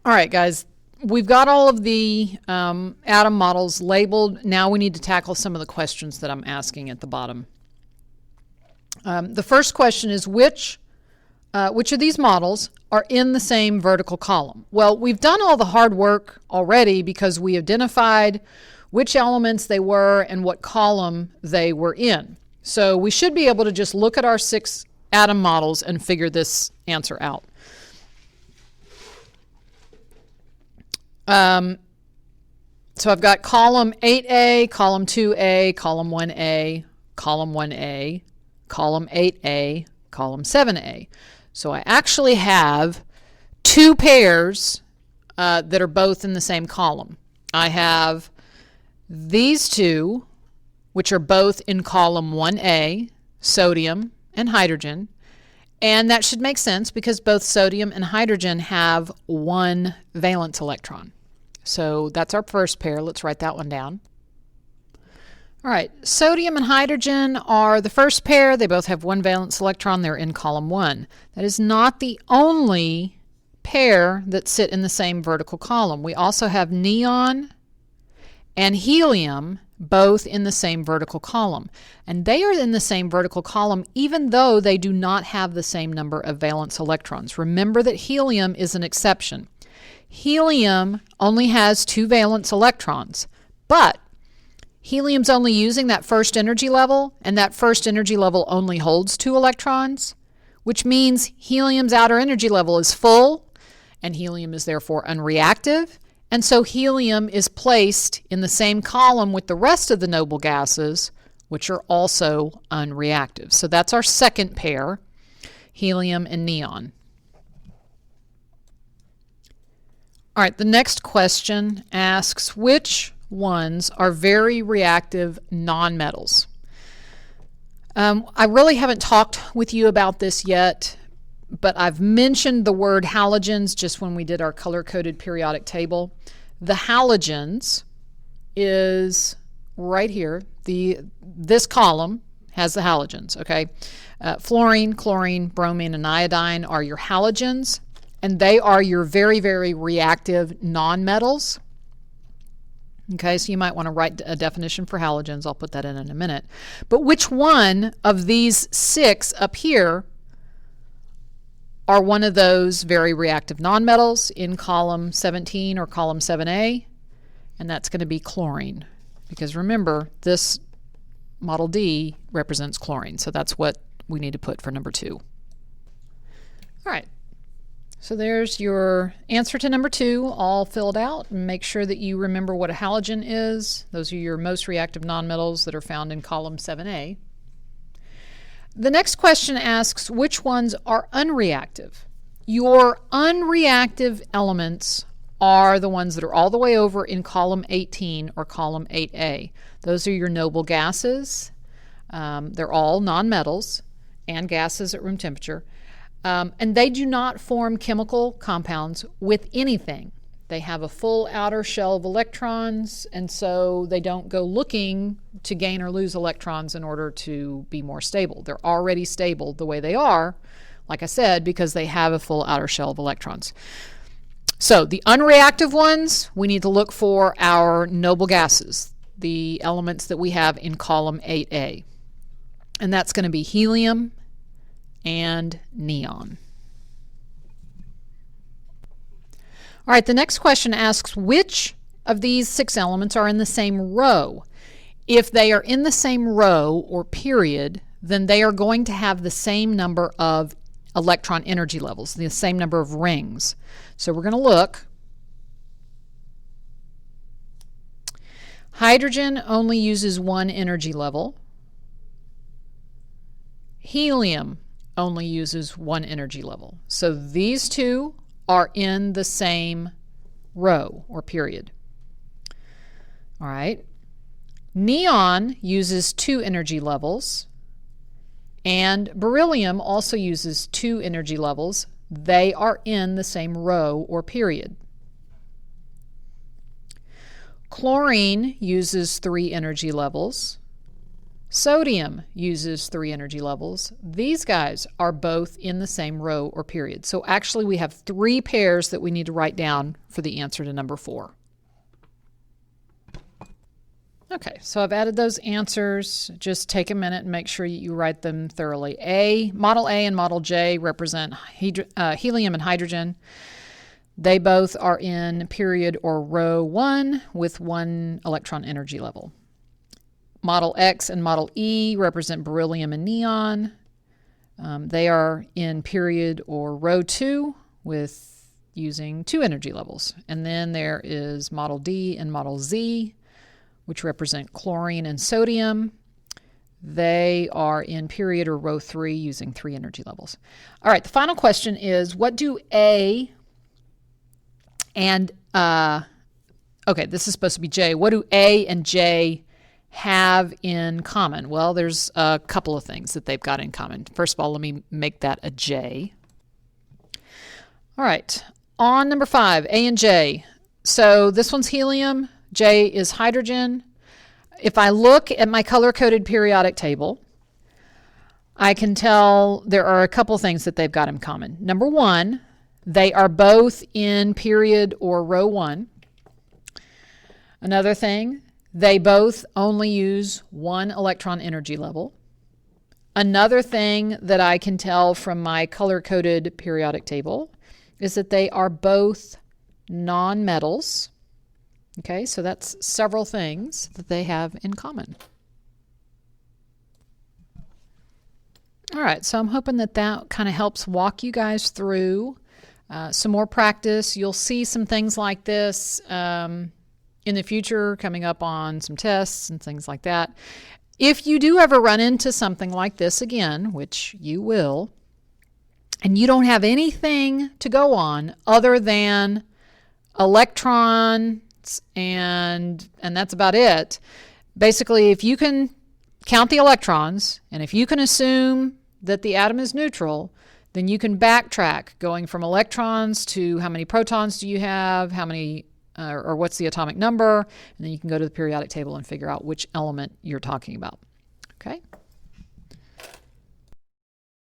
All right, guys, we've got all of the atom models labeled. Now we need to tackle some of the questions that I'm asking at the bottom. The first question is which of these models are in the same vertical column? Well, we've done all the hard work already because we identified which elements they were and what column they were in. So we should be able to just look at our 6 atom models and figure this answer out. So I've got column 8A, column 2A, column 1A, column 1A, column 8A, column 7A. So I actually have 2 pairs that are both in the same column. I have these 2, which are both in column 1A, sodium and hydrogen. And that should make sense because both sodium and hydrogen have 1 valence electron. So that's our first pair. Let's write that one down. All right, sodium and hydrogen are the first pair. They both have 1 valence electron. They're in column 1. That is not the only pair that sit in the same vertical column. We also have neon and helium both in the same vertical column. And they are in the same vertical column even though they do not have the same number of valence electrons. Remember that helium is an exception. Helium only has 2 valence electrons, but helium's only using that first energy level, and that first energy level only holds 2 electrons, which means helium's outer energy level is full, and helium is therefore unreactive, and so helium is placed in the same column with the rest of the noble gases, which are also unreactive. So that's our second pair, helium and neon. All right, the next question asks which ones are very reactive nonmetals. I really haven't talked with you about this yet, but I've mentioned the word halogens just when we did our color-coded periodic table. The halogens is right here. This column has the halogens, okay? Fluorine, chlorine, bromine, and iodine are your halogens, and they are your very, very reactive nonmetals. Okay, so you might want to write a definition for halogens. I'll put that in a minute. But which one of these 6 up here are one of those very reactive nonmetals in column 17 or column 7A? And that's going to be chlorine. Because remember, this model D represents chlorine. So that's what we need to put for number 2. All right. So there's your answer to number 2, all filled out. And make sure that you remember what a halogen is. Those are your most reactive nonmetals that are found in column 7A. The next question asks which ones are unreactive. Your unreactive elements are the ones that are all the way over in column 18 or column 8A. Those are your noble gases. They're all nonmetals and gases at room temperature. And they do not form chemical compounds with anything. They have a full outer shell of electrons, and so they don't go looking to gain or lose electrons in order to be more stable. They're already stable the way they are, like I said, because they have a full outer shell of electrons. So the unreactive ones, we need to look for our noble gases, the elements that we have in column 8A. And that's going to be helium and neon. All right, the next question asks which of these 6 elements are in the same row. If they are in the same row or period, then they are going to have the same number of electron energy levels, the same number of rings. So we're going to look. Hydrogen only uses 1 energy level. Helium only uses 1 energy level. So these 2 are in the same row or period. All right. Neon uses 2 energy levels, and beryllium also uses 2 energy levels. They are in the same row or period. Chlorine uses 3 energy levels. Sodium uses 3 energy levels. These guys are both in the same row or period. So actually we have 3 pairs that we need to write down for the answer to number 4. Okay, so I've added those answers. Just take a minute and make sure you write them thoroughly. Model A and Model J represent helium and hydrogen. They both are in period or row 1 with 1 electron energy level. Model X and Model E represent beryllium and neon. They are in period or row 2 with using 2 energy levels. And then there is Model D and Model Z, which represent chlorine and sodium. They are in period or row 3 using 3 energy levels. All right, the final question is, what do A and, okay, this is supposed to be J. What do A and J have in common? Well, there's a couple of things that they've got in common. First of all, let me make that a J. All right, on number 5, A and J. So this one's helium, J is hydrogen. If I look at my color-coded periodic table, I can tell there are a couple things that they've got in common. Number 1, they are both in period or row 1. Another thing, they both only use 1 electron energy level. Another thing that I can tell from my color-coded periodic table is that they are both nonmetals. Okay, so that's several things that they have in common. All right, so I'm hoping that that kind of helps walk you guys through some more practice. You'll see some things like this in the future coming up on some tests and things like that. If you do ever run into something like this again, which you will, and you don't have anything to go on other than electrons and that's about it. Basically, if you can count the electrons and if you can assume that the atom is neutral, then you can backtrack going from electrons to how many protons do you have, how many or what's the atomic number, and then you can go to the periodic table and figure out which element you're talking about. Okay?